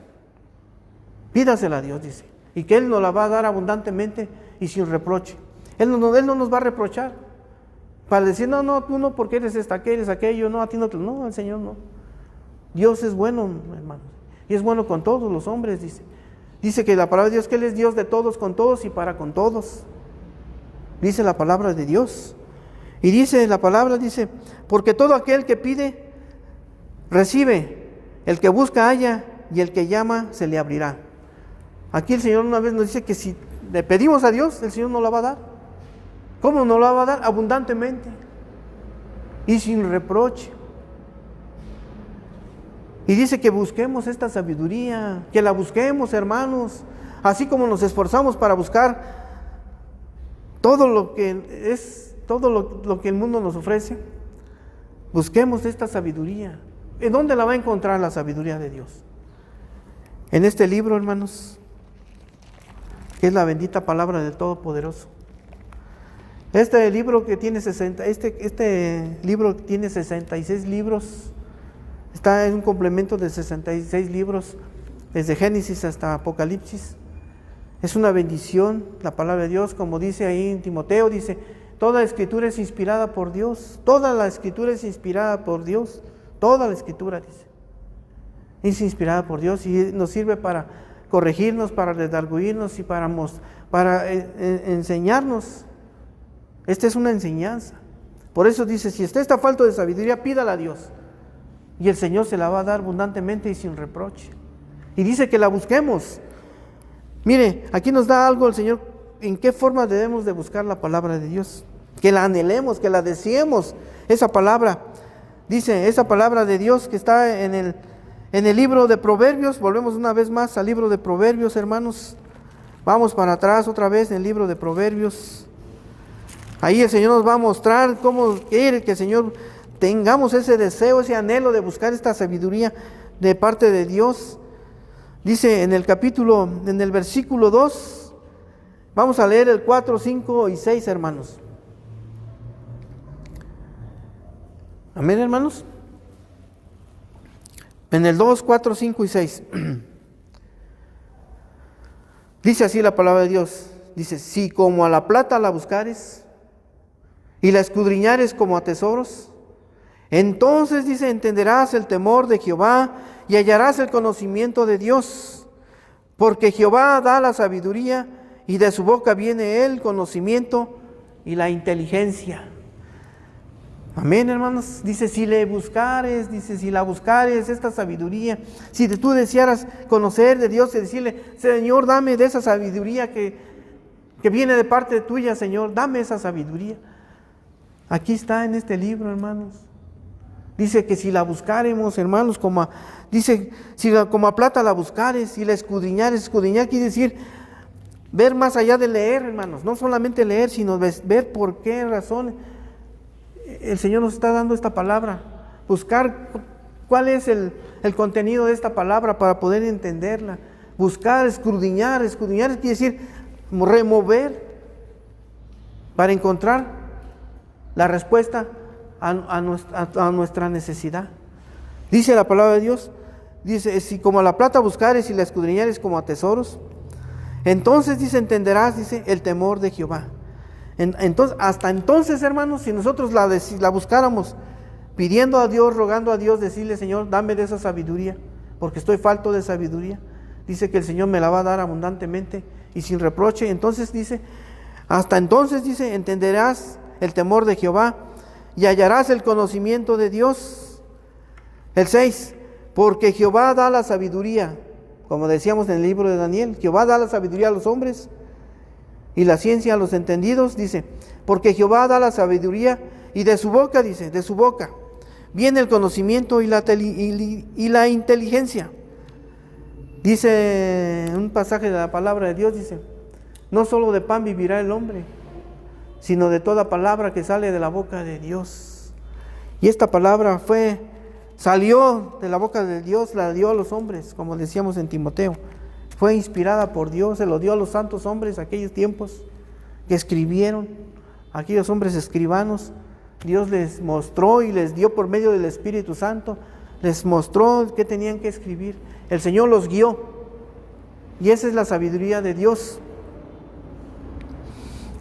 Pídasela a Dios, dice. Y que Él nos la va a dar abundantemente y sin reproche. Él no nos va a reprochar. Para decir, no, tú no, porque eres que eres aquello, no, a ti no, no, el Señor no. Dios es bueno, hermanos. Y es bueno con todos los hombres, dice. Dice que la palabra de Dios, que Él es Dios de todos, con todos y para con todos. Dice la palabra de Dios. Y dice la palabra, dice, porque todo aquel que pide, recibe. El que busca, halla, y el que llama, se le abrirá. Aquí el Señor una vez nos dice que si le pedimos a Dios, el Señor nos la va a dar. ¿Cómo nos la va a dar? Abundantemente y sin reproche. Y dice que busquemos esta sabiduría, que la busquemos, hermanos, así como nos esforzamos para buscar todo lo que es, todo lo que el mundo nos ofrece. Busquemos esta sabiduría. ¿En dónde la va a encontrar la sabiduría de Dios? En este libro, hermanos, que es la bendita palabra del Todopoderoso. Este libro tiene 66 libros. Está en un complemento de 66 libros, desde Génesis hasta Apocalipsis. Es una bendición la palabra de Dios, como dice ahí en Timoteo, dice, toda la escritura es inspirada por Dios, toda la escritura es inspirada por Dios, toda la escritura, dice, es inspirada por Dios y nos sirve para corregirnos, para redarguirnos y para enseñarnos. Esta es una enseñanza. Por eso dice, si está falto de sabiduría, pídala a Dios. Y el Señor se la va a dar abundantemente y sin reproche. Y dice que la busquemos. Mire, aquí nos da algo el Señor, en qué forma debemos de buscar la palabra de Dios. Que la anhelemos, que la deseemos, esa palabra. Dice, esa palabra de Dios que está en el libro de Proverbios. Volvemos una vez más al libro de Proverbios, hermanos. Vamos para atrás otra vez en el libro de Proverbios. Ahí el Señor nos va a mostrar cómo quiere que el Señor tengamos ese deseo, ese anhelo de buscar esta sabiduría de parte de Dios. Dice en el versículo 2, vamos a leer el 4, 5 y 6, hermanos. Amén, hermanos. En el 2, 4, 5 y 6. Dice así la palabra de Dios. Dice, si como a la plata la buscares y la escudriñares como a tesoros, entonces, dice, entenderás el temor de Jehová y hallarás el conocimiento de Dios. Porque Jehová da la sabiduría y de su boca viene el conocimiento y la inteligencia. Amén, hermanos. Dice, si le buscares, dice, si la buscares, esta sabiduría, si tú desearas conocer de Dios y decirle, Señor, dame de esa sabiduría que viene de parte tuya, Señor, dame esa sabiduría. Aquí está en este libro, hermanos. Dice que si la buscaremos, hermanos, dice, si como a plata la buscares, si la escudriñares, escudriñar quiere decir ver más allá de leer, hermanos, no solamente leer, sino ver por qué razón el Señor nos está dando esta palabra, buscar cuál es el contenido de esta palabra para poder entenderla, buscar, escudriñar quiere decir remover para encontrar la respuesta a nuestra necesidad. Dice la palabra de Dios, dice, si como a la plata buscares y la escudriñares como a tesoros, entonces, dice, entenderás, dice, el temor de Jehová. Entonces, hasta entonces, hermanos, si nosotros la buscáramos pidiendo a Dios, rogando a Dios, decirle, Señor, dame de esa sabiduría, porque estoy falto de sabiduría, dice que el Señor me la va a dar abundantemente y sin reproche. Entonces dice, hasta entonces, dice, entenderás el temor de Jehová y hallarás el conocimiento de Dios. El 6, porque Jehová da la sabiduría, como decíamos en el libro de Daniel, Jehová da la sabiduría a los hombres y la ciencia a los entendidos, dice, porque Jehová da la sabiduría y de su boca, dice, de su boca viene el conocimiento y la inteligencia. Dice un pasaje de la palabra de Dios, dice, no solo de pan vivirá el hombre, sino de toda palabra que sale de la boca de Dios. Y esta palabra salió de la boca de Dios, la dio a los hombres, como decíamos en Timoteo. Fue inspirada por Dios, se lo dio a los santos hombres aquellos tiempos que escribieron, aquellos hombres escribanos. Dios les mostró y les dio por medio del Espíritu Santo, les mostró qué tenían que escribir. El Señor los guió y esa es la sabiduría de Dios.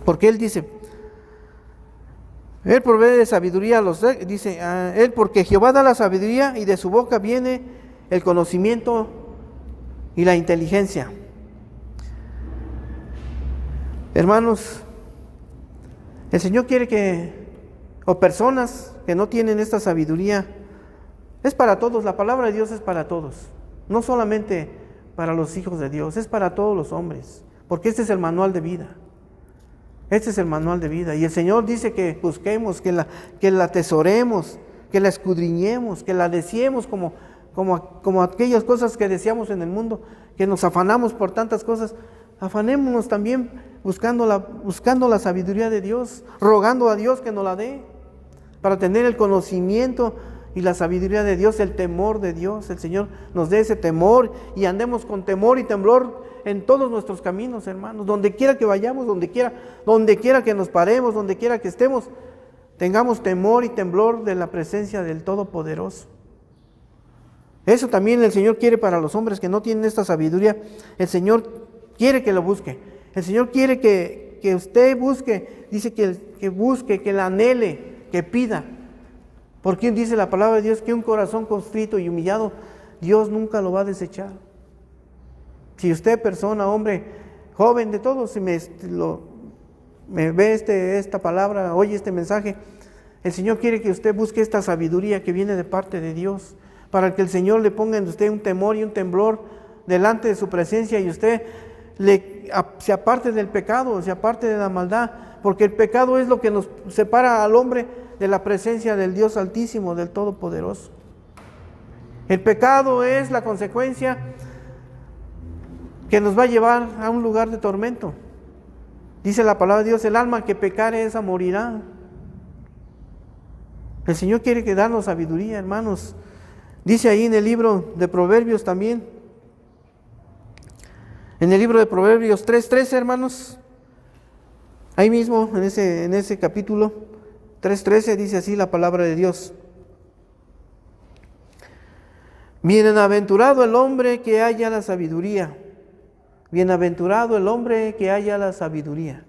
Porque Él dice, Él provee de sabiduría a los, dice, Él porque Jehová da la sabiduría y de su boca viene el conocimiento y la inteligencia. Hermanos, el Señor quiere o personas que no tienen esta sabiduría, es para todos, la palabra de Dios es para todos, no solamente para los hijos de Dios, es para todos los hombres, porque este es el manual de vida. Este es el manual de vida. Y el Señor dice que busquemos, que la atesoremos, que la escudriñemos, que la deseemos como aquellas cosas que deseamos en el mundo, que nos afanamos por tantas cosas. Afanémonos también buscando la sabiduría de Dios, rogando a Dios que nos la dé, para tener el conocimiento y la sabiduría de Dios, el temor de Dios. El Señor nos dé ese temor y andemos con temor y temblor en todos nuestros caminos, hermanos, donde quiera que vayamos, donde quiera que nos paremos, donde quiera que estemos, tengamos temor y temblor de la presencia del Todopoderoso. Eso también el Señor quiere para los hombres que no tienen esta sabiduría. El Señor quiere que lo busque. El Señor quiere que usted busque, dice que busque, que la anhele, que pida. Porque dice la palabra de Dios que un corazón contrito y humillado, Dios nunca lo va a desechar. Si usted, persona, hombre, joven, de todos, si me ve esta palabra, oye este mensaje, el Señor quiere que usted busque esta sabiduría que viene de parte de Dios, para que el Señor le ponga en usted un temor y un temblor delante de su presencia y usted se aparte del pecado, se aparte de la maldad, porque el pecado es lo que nos separa al hombre de la presencia del Dios Altísimo, del Todopoderoso. El pecado es la consecuencia que nos va a llevar a un lugar de tormento. Dice la palabra de Dios, el alma que pecare esa morirá. El Señor quiere que darnos sabiduría, hermanos. Dice ahí en el libro de Proverbios también, en el libro de Proverbios 3:13, hermanos, ahí mismo en ese capítulo 3:13 dice así la palabra de Dios. Bienaventurado el hombre que haya la sabiduría. Bienaventurado el hombre que haya la sabiduría.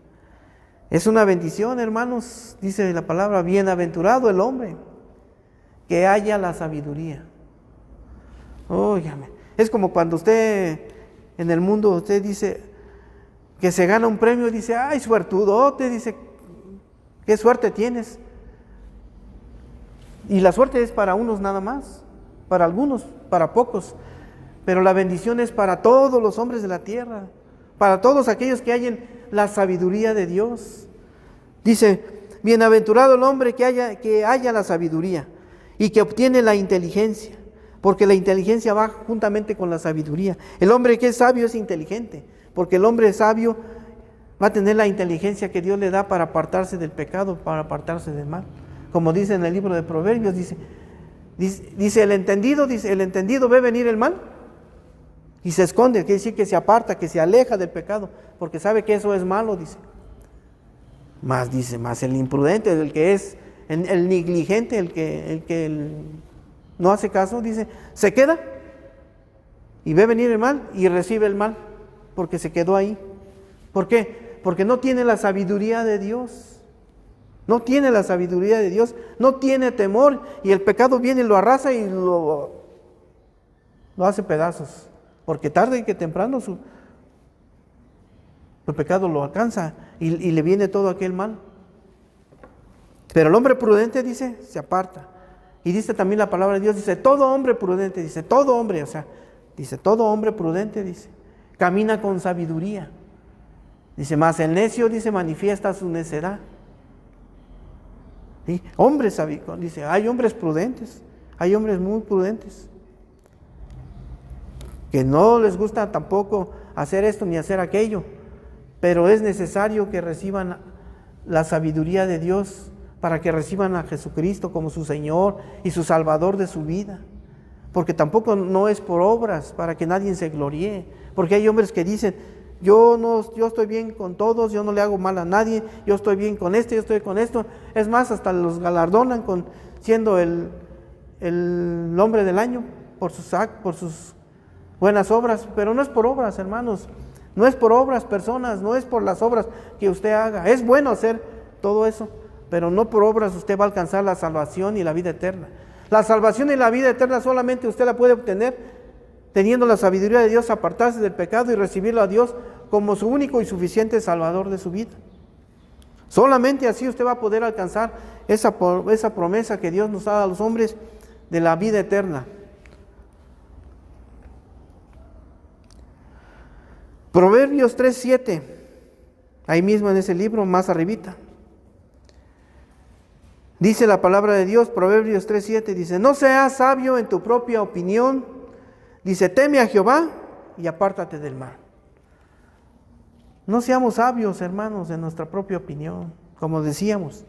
Es una bendición, hermanos, dice la palabra, bienaventurado el hombre que haya la sabiduría. Óigame, es como cuando usted en el mundo usted dice que se gana un premio y dice, ay, suertudote, dice, qué suerte tienes. Y la suerte es para unos nada más, para algunos, para pocos, pero la bendición es para todos los hombres de la tierra, para todos aquellos que hallen la sabiduría de Dios. Dice, bienaventurado el hombre que haya la sabiduría y que obtiene la inteligencia, porque la inteligencia va juntamente con la sabiduría. El hombre que es sabio es inteligente, porque el hombre sabio va a tener la inteligencia que Dios le da para apartarse del pecado, para apartarse del mal. Como dice en el libro de Proverbios, dice el entendido ve venir el mal y se esconde, quiere decir que se aparta, que se aleja del pecado, porque sabe que eso es malo, dice. Más el imprudente, el que es el negligente, el que no hace caso, dice, se queda y ve venir el mal y recibe el mal, porque se quedó ahí. ¿Por qué? Porque no tiene la sabiduría de Dios. No tiene la sabiduría de Dios, no tiene temor, y el pecado viene y lo arrasa y lo hace pedazos, porque tarde que temprano el pecado lo alcanza y le viene todo aquel mal. Pero el hombre prudente, dice, se aparta. Y dice también la palabra de Dios, dice, todo hombre prudente, dice, todo hombre, dice, todo hombre prudente, dice, camina con sabiduría. Dice, mas el necio, dice, manifiesta su necedad. ¿Sí? Hombres, dice, hay hombres prudentes, hay hombres muy prudentes, que no les gusta tampoco hacer esto ni hacer aquello, pero es necesario que reciban la sabiduría de Dios para que reciban a Jesucristo como su Señor y su Salvador de su vida, porque tampoco no es por obras para que nadie se gloríe, porque hay hombres que dicen, yo estoy bien con todos, yo no le hago mal a nadie, yo estoy bien con yo estoy con esto. Es más, hasta los galardonan siendo el hombre del año por sus buenas obras, pero no es por obras, hermanos, no es por obras, personas, no es por las obras que usted haga. Es bueno hacer todo eso, pero no por obras usted va a alcanzar la salvación y la vida eterna. La salvación y la vida eterna solamente usted la puede obtener teniendo la sabiduría de Dios, apartarse del pecado y recibirlo a Dios como su único y suficiente Salvador de su vida. Solamente así usted va a poder alcanzar esa promesa que Dios nos da a los hombres de la vida eterna. Proverbios 3:7, ahí mismo en ese libro, más arribita. Dice la palabra de Dios, Proverbios 3:7, dice, no seas sabio en tu propia opinión. Dice, teme a Jehová y apártate del mal. No seamos sabios, hermanos, en nuestra propia opinión. Como decíamos,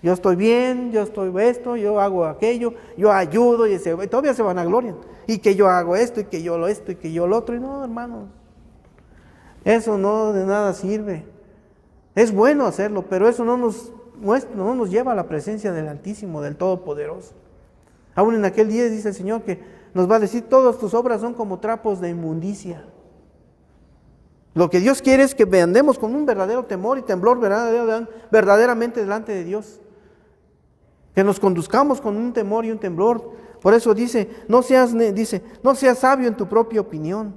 yo estoy bien, yo estoy esto, yo hago aquello, yo ayudo, y todavía se vanaglorian. Y que yo hago esto, y que yo lo esto, y que yo lo otro. Y no, hermanos, eso no de nada sirve. Es bueno hacerlo, pero eso no nos lleva a la presencia del Altísimo, del Todopoderoso. Aún en aquel día dice el Señor que nos va a decir, todas tus obras son como trapos de inmundicia. Lo que Dios quiere es que andemos con un verdadero temor y temblor verdaderamente delante de Dios. Que nos conduzcamos con un temor y un temblor. Por eso dice, no seas sabio en tu propia opinión.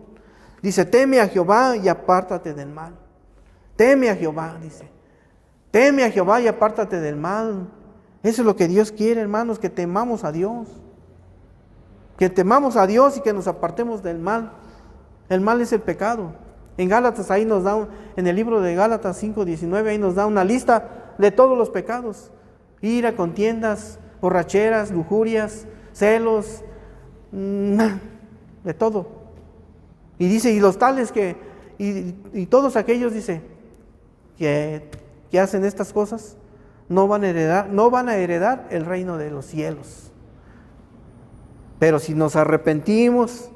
Dice, teme a Jehová y apártate del mal. Teme a Jehová, dice. Teme a Jehová y apártate del mal. Eso es lo que Dios quiere, hermanos, que temamos a Dios. Que temamos a Dios y que nos apartemos del mal. El mal es el pecado. En Gálatas, ahí nos da, en el libro de Gálatas 5:19, ahí nos da una lista de todos los pecados. Ira, contiendas, borracheras, lujurias, celos, de todo. Y dice, y los tales y todos aquellos, dice, que hacen estas cosas, no van a heredar el reino de los cielos. Pero si nos arrepentimos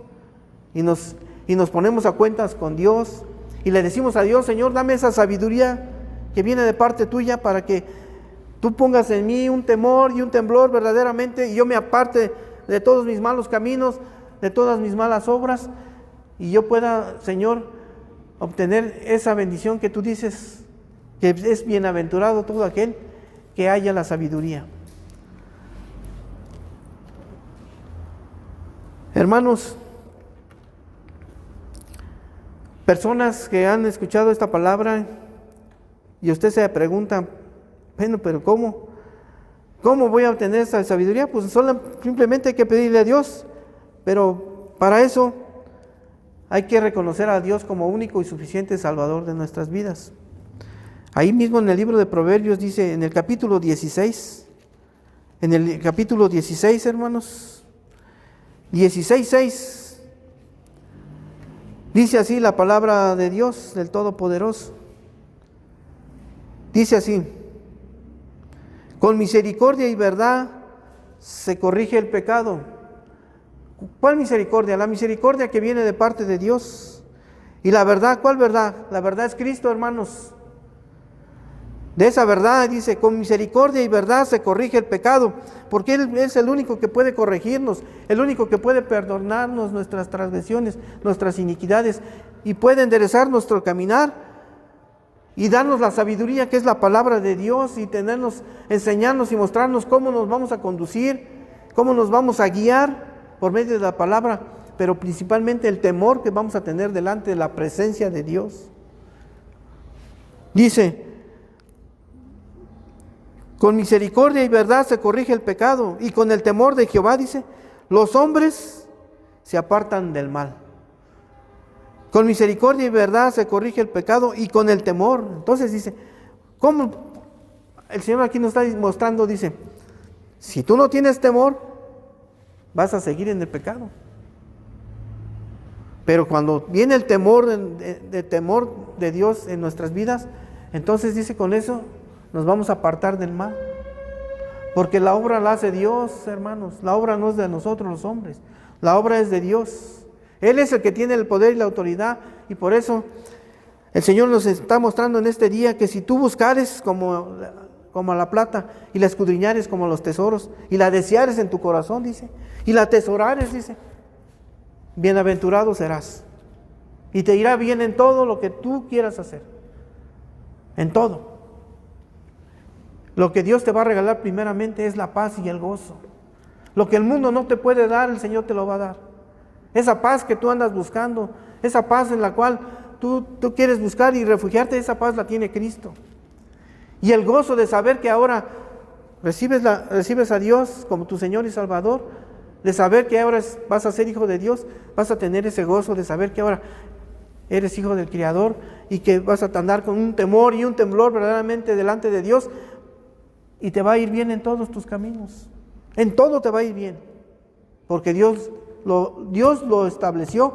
y nos ponemos a cuentas con Dios y le decimos a Dios, Señor, dame esa sabiduría que viene de parte tuya para que tú pongas en mí un temor y un temblor verdaderamente y yo me aparte de todos mis malos caminos, de todas mis malas obras y yo pueda, Señor, obtener esa bendición que tú dices que es bienaventurado todo aquel que haya la sabiduría. Hermanos, Personas que han escuchado esta palabra y usted se pregunta, bueno, pero ¿cómo voy a obtener esa sabiduría? Pues simplemente hay que pedirle a Dios, pero para eso hay que reconocer a Dios como único y suficiente Salvador de nuestras vidas. Ahí mismo en el libro de Proverbios dice, en el capítulo 16, hermanos, 16:6, dice así la palabra de Dios, del Todopoderoso. Dice así: con misericordia y verdad se corrige el pecado. ¿Cuál misericordia? La misericordia que viene de parte de Dios. Y la verdad, ¿cuál verdad? La verdad es Cristo, hermanos. De esa verdad dice, con misericordia y verdad se corrige el pecado, porque Él es el único que puede corregirnos, el único que puede perdonarnos nuestras transgresiones, nuestras iniquidades, y puede enderezar nuestro caminar y darnos la sabiduría que es la palabra de Dios, y enseñarnos y mostrarnos cómo nos vamos a conducir, cómo nos vamos a guiar por medio de la palabra, pero principalmente el temor que vamos a tener delante de la presencia de Dios. Dice, con misericordia y verdad se corrige el pecado, y con el temor de Jehová, dice, los hombres se apartan del mal. Con misericordia y verdad se corrige el pecado, y con el temor. Entonces dice, ¿cómo? El Señor aquí nos está mostrando, dice, si tú no tienes temor, vas a seguir en el pecado. Pero cuando viene el temor temor de Dios en nuestras vidas, entonces dice, con eso nos vamos a apartar del mal. Porque la obra la hace Dios, hermanos. La obra no es de nosotros los hombres. La obra es de Dios. Él es el que tiene el poder y la autoridad. Y por eso el Señor nos está mostrando en este día que si tú buscares como la plata y la escudriñares como los tesoros y la deseares en tu corazón, dice, y la atesorares, dice, bienaventurado serás. Y te irá bien en todo lo que tú quieras hacer. En todo. Lo que Dios te va a regalar primeramente es la paz y el gozo. Lo que el mundo no te puede dar, el Señor te lo va a dar. Esa paz que tú andas buscando, esa paz en la cual tú quieres buscar y refugiarte, esa paz la tiene Cristo. Y el gozo de saber que ahora recibes a Dios como tu Señor y Salvador, de saber que ahora vas a ser hijo de Dios, vas a tener ese gozo de saber que ahora eres hijo del Creador y que vas a andar con un temor y un temblor verdaderamente delante de Dios, y te va a ir bien en todos tus caminos. En todo te va a ir bien, porque Dios lo estableció,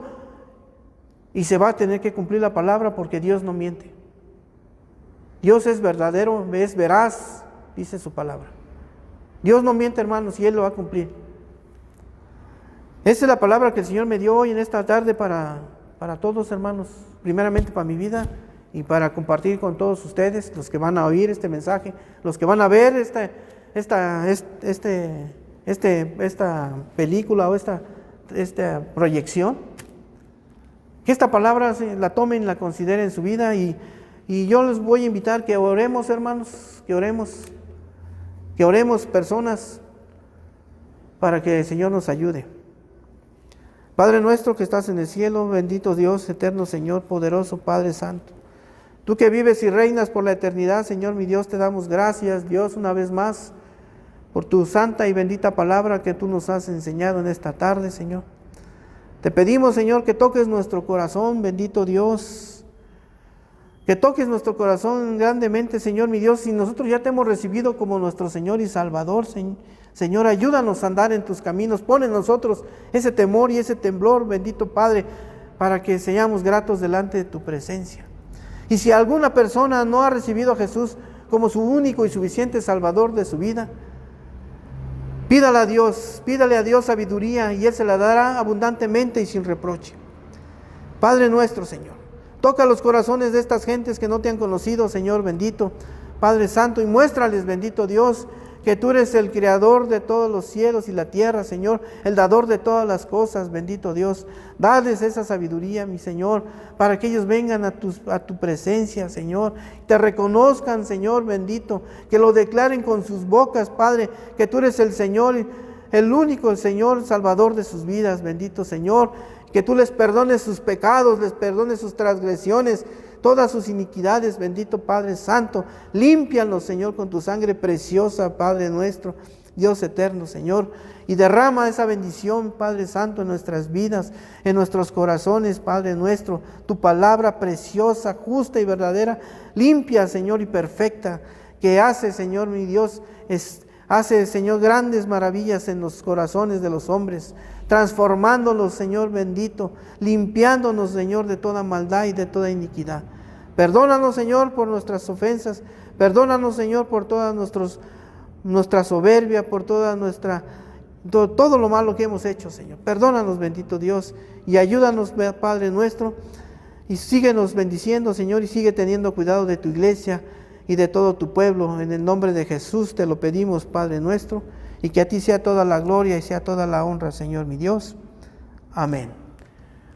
y se va a tener que cumplir la palabra, porque Dios no miente. Dios es verdadero, es veraz, dice su palabra. Dios no miente, hermanos, y Él lo va a cumplir. Esa es la palabra que el Señor me dio hoy en esta tarde para todos, hermanos. Primeramente para mi vida y para compartir con todos ustedes, los que van a oír este mensaje, los que van a ver esta película o esta proyección. Que esta palabra la tomen, la consideren en su vida, y yo les voy a invitar que oremos, hermanos, que oremos personas, para que el Señor nos ayude. Padre nuestro que estás en el cielo, bendito Dios, eterno Señor, poderoso Padre Santo. Tú que vives y reinas por la eternidad, Señor mi Dios, te damos gracias, Dios, una vez más, por tu santa y bendita palabra que tú nos has enseñado en esta tarde, Señor. Te pedimos, Señor, que toques nuestro corazón, bendito Dios, que toques nuestro corazón grandemente, Señor mi Dios, si nosotros ya te hemos recibido como nuestro Señor y Salvador, Señor, ayúdanos a andar en tus caminos, pon en nosotros ese temor y ese temblor, bendito Padre, para que seamos gratos delante de tu presencia. Y si alguna persona no ha recibido a Jesús como su único y suficiente Salvador de su vida, pídale a Dios sabiduría, y Él se la dará abundantemente y sin reproche. Padre nuestro, Señor, toca los corazones de estas gentes que no te han conocido, Señor bendito, Padre Santo, y muéstrales, bendito Dios, que tú eres el creador de todos los cielos y la tierra, Señor, el dador de todas las cosas, bendito Dios. Dales esa sabiduría, mi Señor, para que ellos vengan a tu presencia, Señor, te reconozcan, Señor bendito, que lo declaren con sus bocas, Padre, que tú eres el Señor, el único Señor Salvador de sus vidas, bendito Señor, que tú les perdones sus pecados, les perdones sus transgresiones, todas sus iniquidades, bendito Padre Santo. Límpialos, Señor, con tu sangre preciosa, Padre nuestro, Dios eterno, Señor. Y derrama esa bendición, Padre Santo, en nuestras vidas, en nuestros corazones, Padre nuestro. Tu palabra preciosa, justa y verdadera, limpia, Señor, y perfecta, que hace, Señor, mi Dios, hace, Señor, grandes maravillas en los corazones de los hombres, transformándolos, Señor bendito, limpiándonos, Señor, de toda maldad y de toda iniquidad. Perdónanos, Señor, por nuestras ofensas. Perdónanos, Señor, por toda nuestra soberbia, por todo lo malo que hemos hecho, Señor. Perdónanos, bendito Dios, y ayúdanos, Padre nuestro, y síguenos bendiciendo, Señor, y sigue teniendo cuidado de tu iglesia y de todo tu pueblo. En el nombre de Jesús te lo pedimos, Padre nuestro, y que a ti sea toda la gloria y sea toda la honra, Señor mi Dios. Amén.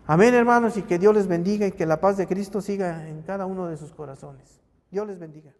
Amén, hermanos, y que Dios les bendiga y que la paz de Cristo siga en cada uno de sus corazones. Dios les bendiga.